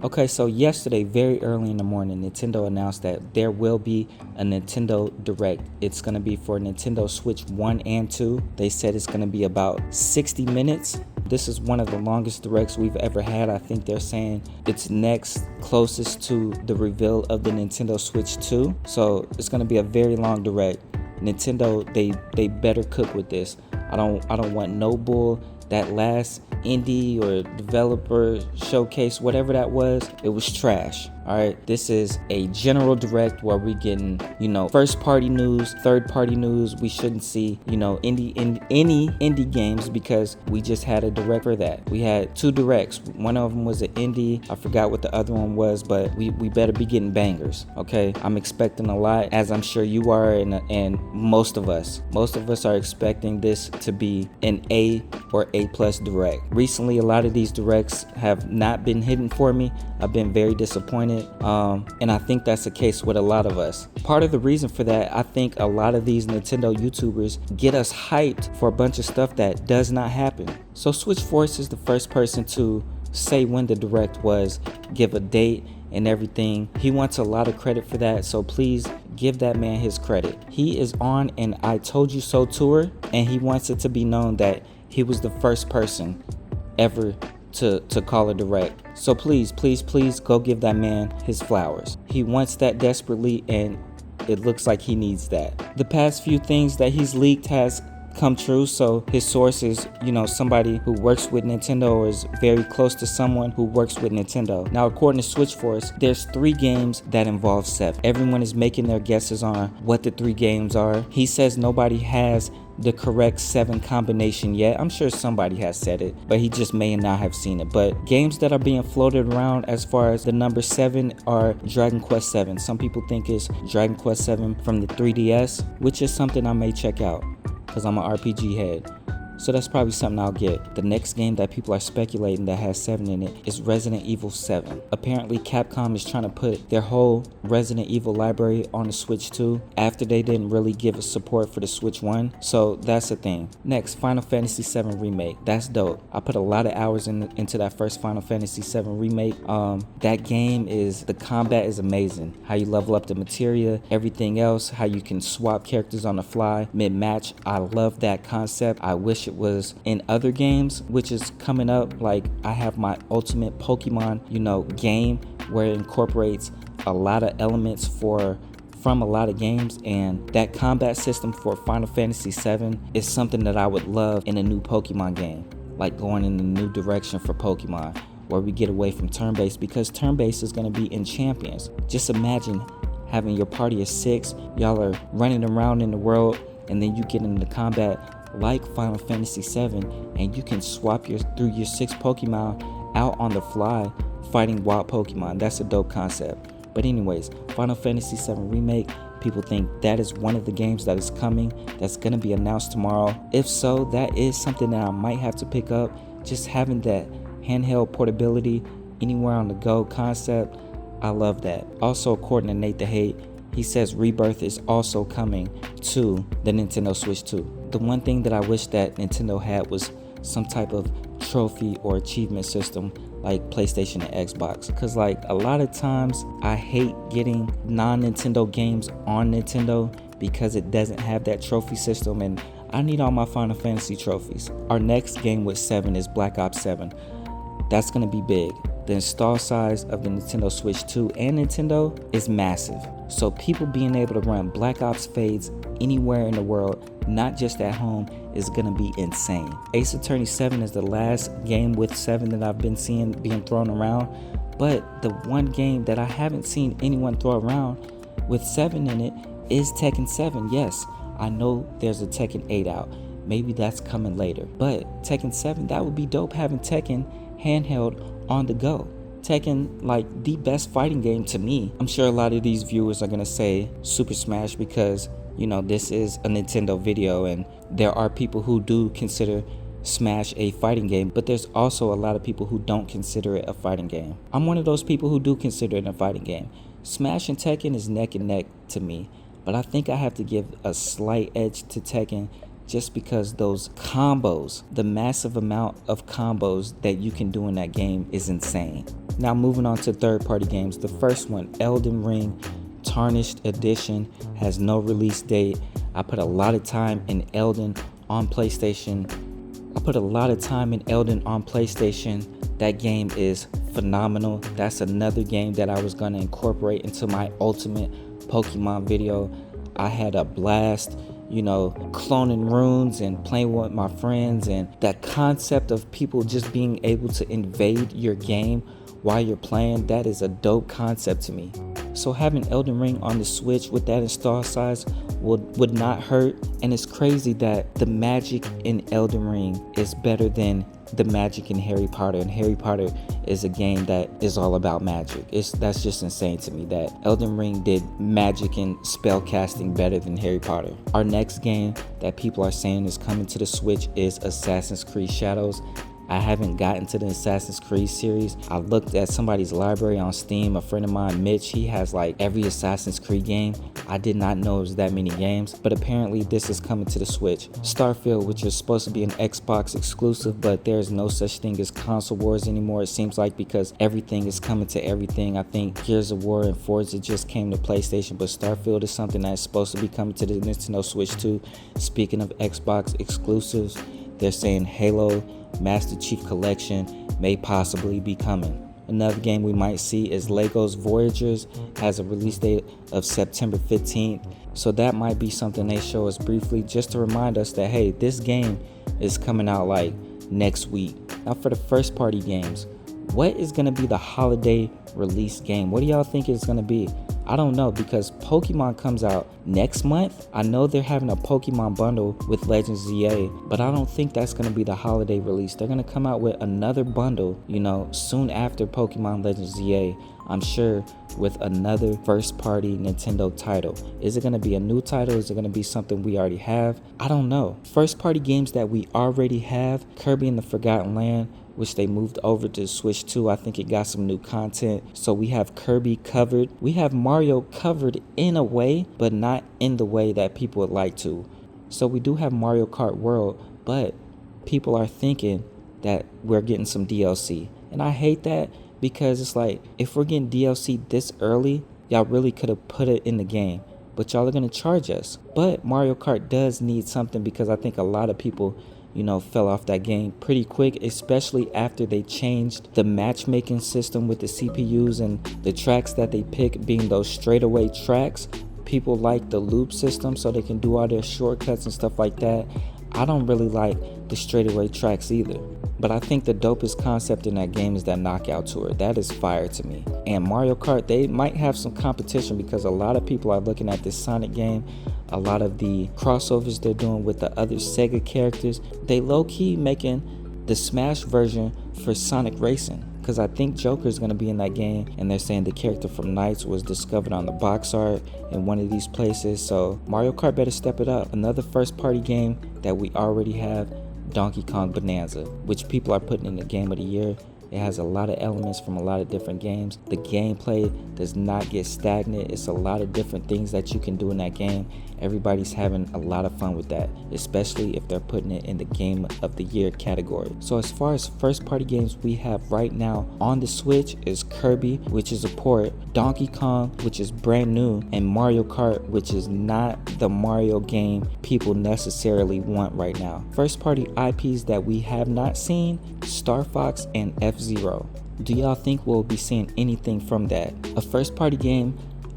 Okay, so yesterday, very early in the morning, Nintendo announced that there will be a Nintendo Direct. It's going to be for Nintendo Switch 1 and 2. They said it's going to be about 60 minutes. This is one of the longest directs we've ever had. I think they're saying it's next closest to the reveal of the Nintendo Switch 2. So it's going to be a very long direct. Nintendo, they better cook with this. I don't want no bull. That last indie or developer showcase, whatever that was, it was trash. All right, this is a general direct where we getting, first party news, third party news. We shouldn't see, any indie games because we just had a direct for that. We had 2 directs. One of them was an indie. I forgot what the other one was, but we better be getting bangers. Okay, I'm expecting a lot, as I'm sure you are, and most of us are expecting this to be an A or A+ direct. Recently, a lot of these directs have not been hitting for me. I've been very disappointed. And I think that's the case with a lot of us. Part of the reason for that, I think a lot of these Nintendo YouTubers get us hyped for a bunch of stuff that does not happen. So Switch Force is the first person to say when the direct was, give a date and everything. He wants a lot of credit for that, so please give that man his credit. He is on an I Told You So tour, and he wants it to be known that he was the first person ever to call a direct. So please go give that man his flowers. He wants that desperately, and it looks like he needs that. The past few things that he's leaked has come true, so his source is somebody who works with Nintendo or is very close to someone who works with Nintendo. Now, according to Switch Force, there's 3 games that involve 7. Everyone is making their guesses on what the 3 games are. He says nobody has the correct 7 combination yet. I'm sure somebody has said it, but he just may not have seen it. But games that are being floated around as far as the number 7 are Dragon Quest 7. Some people think it's Dragon Quest 7 from the 3DS, which is something I may check out because I'm an RPG head. So that's probably something I'll get. The next game that people are speculating that has 7 in it is Resident Evil 7. Apparently Capcom is trying to put their whole Resident Evil library on the Switch 2 after they didn't really give us support for the Switch 1. So that's a thing. Next, Final Fantasy 7 Remake. That's dope. I put a lot of hours into that first Final Fantasy 7 Remake. That game the combat is amazing. How you level up the materia, everything else, how you can swap characters on the fly mid-match. I love that concept. I wish it was in other games, which is coming up. Like, I have my Ultimate Pokemon, game where it incorporates a lot of elements from a lot of games, and that combat system for Final Fantasy 7 is something that I would love in a new Pokemon game, like going in a new direction for Pokemon where we get away from turn-based, because turn-based is going to be in Champions. Just imagine having your party of 6, y'all are running around in the world, and then you get into combat like Final Fantasy 7, and you can swap through your 6 Pokemon out on the fly fighting wild Pokemon. That's a dope concept. But anyways, Final Fantasy 7 Remake, people think that is one of the games that is coming, that's going to be announced tomorrow. If so, that is something that I might have to pick up. Just having that handheld portability, anywhere on the go concept, I love that. Also, according to Nate the Hate, he says Rebirth is also coming to the Nintendo Switch 2. The one thing that I wish that Nintendo had was some type of trophy or achievement system like PlayStation and Xbox, because like a lot of times I hate getting non-Nintendo games on Nintendo because it doesn't have that trophy system, and I need all my Final Fantasy trophies. Our next game with 7 is Black Ops 7. That's going to be big. The install size of the Nintendo Switch 2 and Nintendo is massive. So people being able to run Black Ops Fades anywhere in the world, not just at home, is going to be insane. Ace Attorney 7 is the last game with 7 that I've been seeing being thrown around. But the one game that I haven't seen anyone throw around with 7 in it is Tekken 7. Yes, I know there's a Tekken 8 out. Maybe that's coming later. But Tekken 7, that would be dope, having Tekken handheld on the go. Tekken, like the best fighting game to me. I'm sure a lot of these viewers are gonna say Super Smash because this is a Nintendo video, and there are people who do consider Smash a fighting game, but there's also a lot of people who don't consider it a fighting game. I'm one of those people who do consider it a fighting game. Smash and Tekken is neck and neck to me, but I think I have to give a slight edge to Tekken just because those combos, the massive amount of combos that you can do in that game is insane. Now moving on to third-party games. The first one, Elden Ring Tarnished Edition, has no release date. I put a lot of time in Elden on PlayStation. That game is phenomenal. That's another game that I was going to incorporate into my ultimate Pokemon video. I had a blast, cloning runes and playing with my friends, and that concept of people just being able to invade your game while you're playing, that is a dope concept to me. So having Elden Ring on the Switch with that install size would not hurt. And it's crazy that the magic in Elden Ring is better than the magic in Harry Potter, and Harry Potter is a game that is all about magic. That's just insane to me that Elden Ring did magic and spell casting better than Harry Potter. Our next game that people are saying is coming to the Switch is Assassin's Creed Shadows. I haven't gotten to the Assassin's Creed series. I looked at somebody's library on Steam. A friend of mine, Mitch, he has like every Assassin's Creed game. I did not know it was that many games, but apparently this is coming to the Switch. Starfield, which is supposed to be an Xbox exclusive, but there's no such thing as console wars anymore, it seems like, because everything is coming to everything. I think Gears of War and Forza just came to PlayStation, but Starfield is something that's supposed to be coming to the Nintendo Switch too. Speaking of Xbox exclusives, they're saying Halo Master Chief Collection may possibly be coming. Another game we might see is Lego's Voyagers, has a release date of September 15th. So that might be something they show us briefly just to remind us that, hey, this game is coming out like next week. Now for the first party games, what is going to be the holiday release game? What do y'all think it's going to be? I don't know, because Pokemon comes out next month. I know they're having a Pokemon bundle with Legends ZA, but I don't think that's going to be the holiday release. They're going to come out with another bundle, soon after Pokemon Legends ZA, I'm sure, with another first party Nintendo title. Is it going to be a new title? Is it going to be something we already have? I don't know. First party games that we already have, Kirby and the Forgotten Land, which they moved over to Switch 2. I think it got some new content. So we have Kirby covered. We have Mario covered in a way, but not in the way that people would like to. So we do have Mario Kart World, but people are thinking that we're getting some DLC. And I hate that, because it's like, if we're getting DLC this early, y'all really could have put it in the game, but y'all are going to charge us. But Mario Kart does need something, because I think a lot of people fell off that game pretty quick, especially after they changed the matchmaking system with the CPUs and the tracks that they pick being those straightaway tracks. People like the loop system so they can do all their shortcuts and stuff like that. I don't really like the straightaway tracks either. But I think the dopest concept in that game is that knockout tour. That is fire to me. And Mario Kart, they might have some competition, because a lot of people are looking at this Sonic game. A lot of the crossovers they're doing with the other Sega characters, they low-key making the Smash version for Sonic Racing, because I think Joker is going to be in that game, and they're saying the character from Knights was discovered on the box art in one of these places. So Mario Kart better step it up. Another first party game that we already have, Donkey Kong Bonanza, which people are putting in the game of the year. It has a lot of elements from a lot of different games. The gameplay does not get stagnant. It's a lot of different things that you can do in that game. Everybody's having a lot of fun with that, especially if they're putting it in the game of the year category. So as far as first party games we have right now on the Switch is Kirby, which is a port, Donkey Kong, which is brand new, and Mario Kart, which is not the Mario game people necessarily want right now. First party IPs that we have not seen, Star Fox and F-Zero. Do y'all think we'll be seeing anything from that? A first party game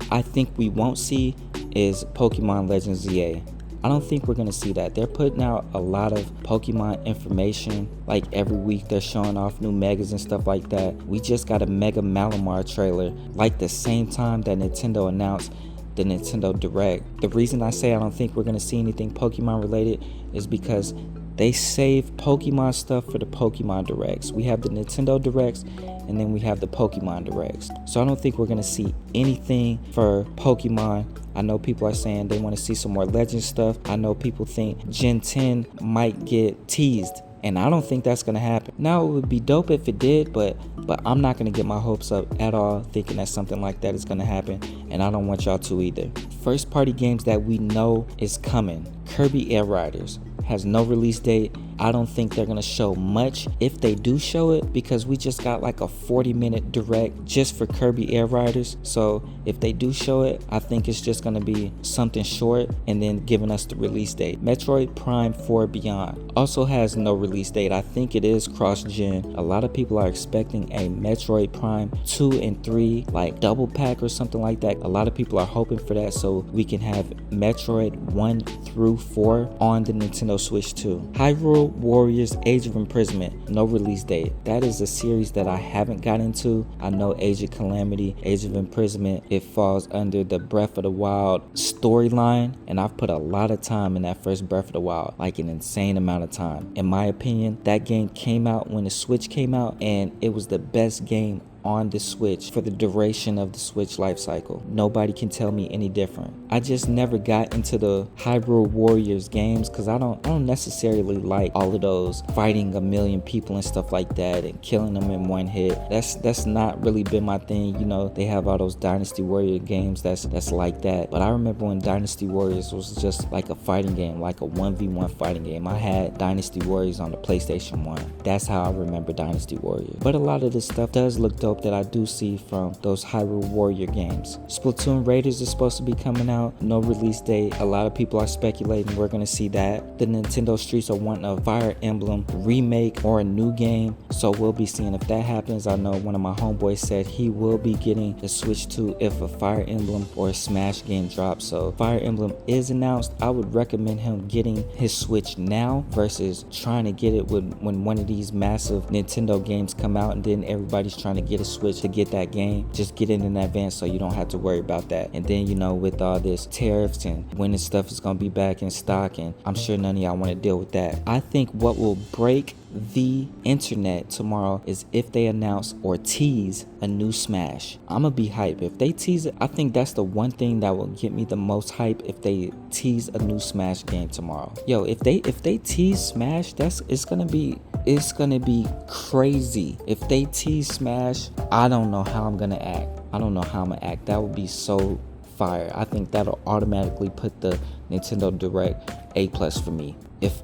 I think we won't see is Pokemon Legends ZA. I don't think we're going to see that. They're putting out a lot of Pokemon information. Like every week they're showing off new megas and stuff like that. We just got a Mega Malamar trailer like the same time that Nintendo announced the Nintendo Direct. The reason I say I don't think we're going to see anything Pokemon related is because they save Pokemon stuff for the Pokemon Directs. We have the Nintendo Directs, and then we have the Pokemon Directs. So I don't think we're going to see anything for Pokemon. I know people are saying they want to see some more Legends stuff. I know people think Gen 10 might get teased, and I don't think that's going to happen. Now, it would be dope if it did, but I'm not going to get my hopes up at all thinking that something like that is going to happen, and I don't want y'all to either. First party games that we know is coming, Kirby Air Riders. has no release date. I don't think they're gonna show much if they do show it, because we just got like a 40-minute direct just for Kirby Air Riders. So if they do show it, I think it's just gonna be something short and then giving us the release date. Metroid Prime 4 Beyond also has no release date. I think it is cross-gen. A lot of people are expecting a Metroid Prime 2 and 3 like double pack or something like that. A lot of people are hoping for that so we can have Metroid 1 through 4 on the Nintendo Switch 2. Hyrule Warriors Age of Imprisonment, no release date. That is a series that I haven't got into. I know Age of Calamity, Age of Imprisonment, it falls under the Breath of the Wild storyline, and I've put a lot of time in that first Breath of the Wild, like an insane amount of time. In my opinion, that game came out when the Switch came out, and it was the best game on the Switch for the duration of the Switch life cycle. Nobody can tell me any different. I just never got into the Hyrule Warriors games because I don't necessarily like all of those fighting a million people and stuff like that and killing them in one hit. That's not really been my thing. You know, they have all those Dynasty Warrior games that's like that. But I remember when Dynasty Warriors was just like a fighting game, like a 1v1 fighting game. I had Dynasty Warriors on the PlayStation 1. That's how I remember Dynasty Warriors. But a lot of this stuff does look dope that I do see from those Hyrule Warrior games. Splatoon Raiders is supposed to be coming out, no release date. A lot of people are speculating we're gonna see that. The Nintendo Streets are wanting a Fire Emblem remake or a new game, so we'll be seeing if that happens. I know one of my homeboys said he will be getting the Switch 2 if a Fire Emblem or a Smash game drops. So Fire Emblem is announced. I would recommend him getting his Switch now versus trying to get it when one of these massive Nintendo games come out and then everybody's trying to get a Switch to get that game. Just get it in advance so you don't have to worry about that. And then, you know, with all this tariffs and when this stuff is going to be back in stock, and I'm sure none of y'all want to deal with that. I think what will break the internet tomorrow is if they announce or tease a new Smash. I'm gonna be hype if they tease it. I think that's the one thing that will get me the most hype, if they tease a new Smash game tomorrow. Yo, if they tease Smash, it's gonna be crazy. If they tease Smash, I don't know how I'm gonna act. That would be so fire. I think that'll automatically put the Nintendo Direct A+ for me. If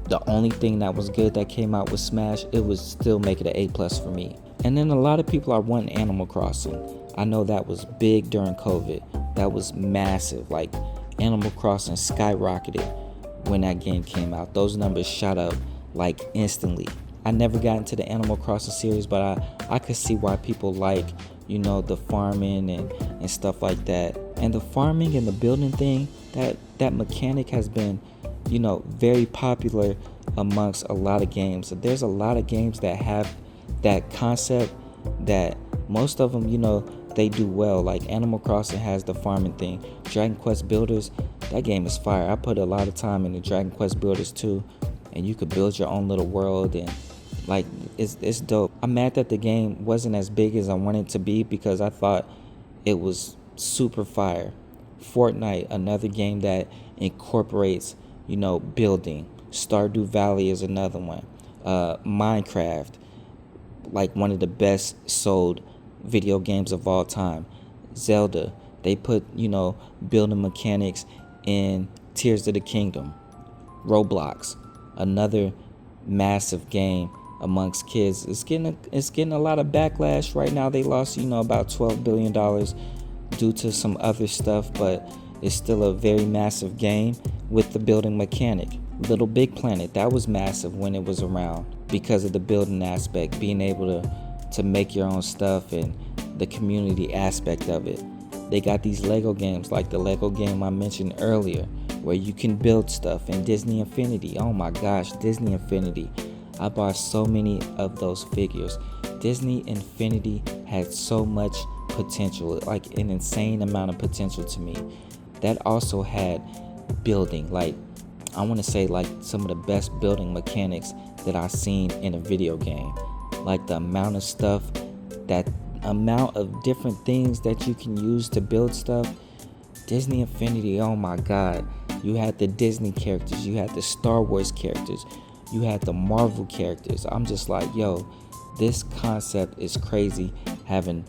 the only thing that was good that came out was Smash, it would still make it an A+ for me. And then a lot of people are wanting Animal Crossing. I know that was big during COVID. That was massive. Like, Animal Crossing skyrocketed when that game came out. Those numbers shot up like instantly. I never got into the Animal Crossing series, but I could see why people like, you know, the farming and stuff like that. And the farming and the building thing, that mechanic has been, you know, very popular amongst a lot of games. So there's a lot of games that have that concept that most of them, you know, they do well. Like Animal Crossing has the farming thing. Dragon Quest Builders, that game is fire. I put a lot of time into Dragon Quest Builders too, and you could build your own little world, and like it's dope. I'm mad that the game wasn't as big as I wanted it to be because I thought it was super fire. Fortnite, another game that incorporates, you know, building. Stardew Valley is another one. Minecraft, like one of the best sold video games of all time. Zelda, they put, you know, building mechanics in Tears of the Kingdom. Roblox, another massive game amongst kids. It's getting a lot of backlash right now. They lost, you know, about $12 billion due to some other stuff, but it's still a very massive game with the building mechanic. Little Big Planet, that was massive when it was around because of the building aspect, being able to make your own stuff and the community aspect of it. They got these Lego games like the Lego game I mentioned earlier where you can build stuff, and Disney Infinity. Oh my gosh, Disney Infinity. I bought so many of those figures. Disney Infinity had so much potential, like an insane amount of potential to me. That also had building, like I want to say like some of the best building mechanics that I've seen in a video game. Like the amount of stuff, that amount of different things that you can use to build stuff. Disney Infinity, oh my god. You had the Disney characters, you had the Star Wars characters, you had the Marvel characters. I'm just like, yo, this concept is crazy, having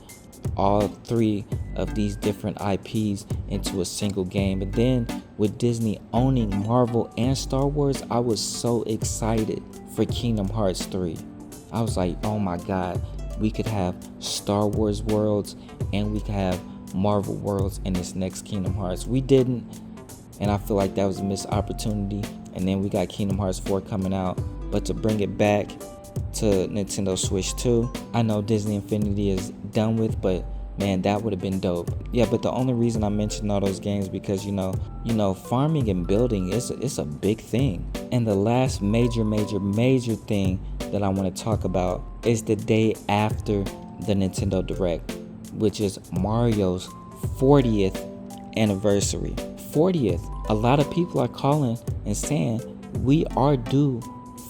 all three of these different IPs into a single game. And then with Disney owning Marvel and Star Wars, I was so excited for Kingdom Hearts 3. I was like, oh my God, we could have Star Wars worlds and we could have Marvel worlds in this next Kingdom Hearts. We didn't, and I feel like that was a missed opportunity. And then we got Kingdom Hearts 4 coming out, but to bring it back to Nintendo Switch 2, I know Disney Infinity is done with, but man, that would have been dope. Yeah, but the only reason I mentioned all those games because you know, farming and building is a big thing. And the last major thing that I want to talk about is the day after the Nintendo Direct, which is Mario's 40th anniversary. 40th. A lot of people are calling and saying we are due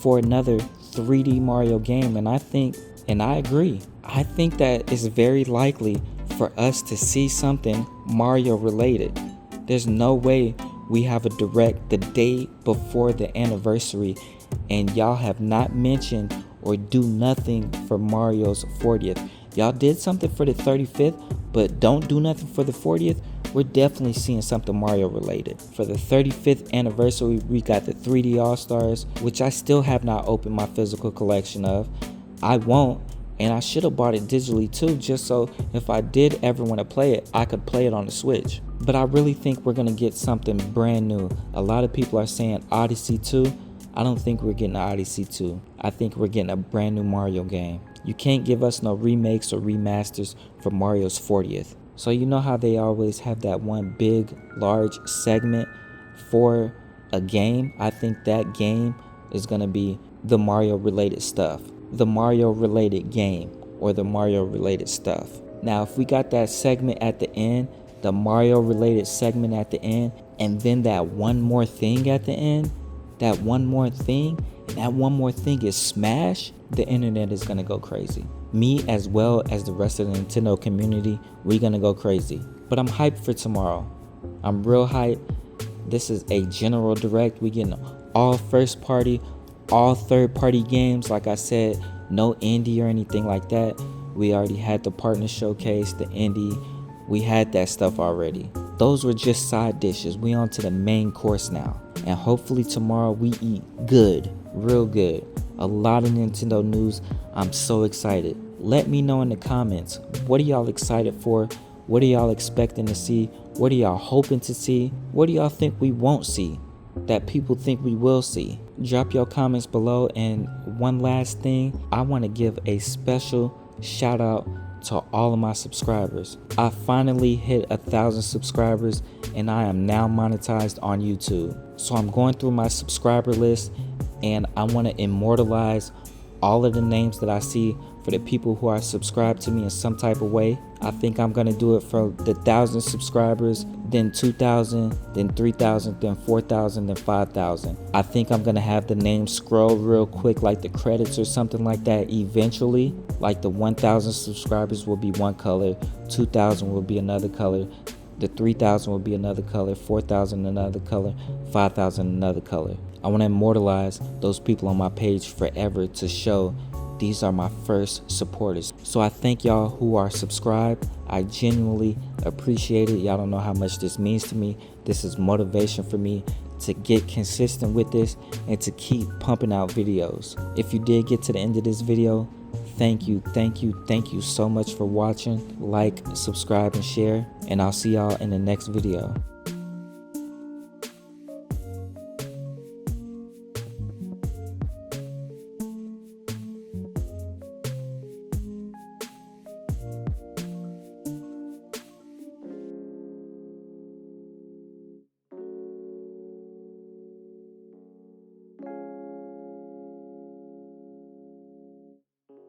for another 3D Mario game, and I agree. I think that it's very likely for us to see something Mario related. There's no way we have a direct the day before the anniversary and y'all have not mentioned or do nothing for Mario's 40th. Y'all did something for the 35th, but don't do nothing for the 40th. We're definitely seeing something Mario related. For the 35th anniversary, we got the 3D All-Stars, which I still have not opened my physical collection of. I won't, and I should have bought it digitally too, just so if I did ever want to play it, I could play it on the Switch. But I really think we're going to get something brand new. A lot of people are saying Odyssey 2. I don't think we're getting an Odyssey 2. I think we're getting a brand new Mario game. You can't give us no remakes or remasters for Mario's 40th. So you know how they always have that one big, large segment for a game? I think that game is going to be the Mario related stuff. The Mario related game or the Mario related stuff. Now, if we got that segment at the end, the Mario related segment at the end, and then that one more thing at the end, that one more thing is Smash, the internet is going to go crazy. Me as well as the rest of the Nintendo community, we're going to go crazy. But I'm hyped for tomorrow. I'm real hyped. This is a general direct. We getting all first party, all third party games. Like I said, no indie or anything like that. We already had the partner showcase, the indie. We had that stuff already. Those were just side dishes. We on to the main course now. And hopefully tomorrow we eat good, real good. A lot of Nintendo news. I'm so excited. Let me know in the comments. What are y'all excited for? What are y'all expecting to see? What are y'all hoping to see? What do y'all think we won't see that people think we will see? Drop your comments below. And one last thing, I want to give a special shout out to all of my subscribers. I finally hit 1,000 subscribers and I am now monetized on YouTube. So I'm going through my subscriber list and I want to immortalize all of the names that I see for the people who are subscribed to me in some type of way. I think I'm going to do it for the 1,000 subscribers, then 2,000, then 3,000, then 4,000, then 5,000. I think I'm going to have the names scroll real quick like the credits or something like that eventually. Like the 1,000 subscribers will be one color, 2,000 will be another color, the 3,000 will be another color, 4,000 another color, 5,000 another color. I want to immortalize those people on my page forever to show these are my first supporters. So I thank y'all who are subscribed. I genuinely appreciate it. Y'all don't know how much this means to me. This is motivation for me to get consistent with this and to keep pumping out videos. If you did get to the end of this video, thank you so much for watching. Like, subscribe, and share, and I'll see y'all in the next video.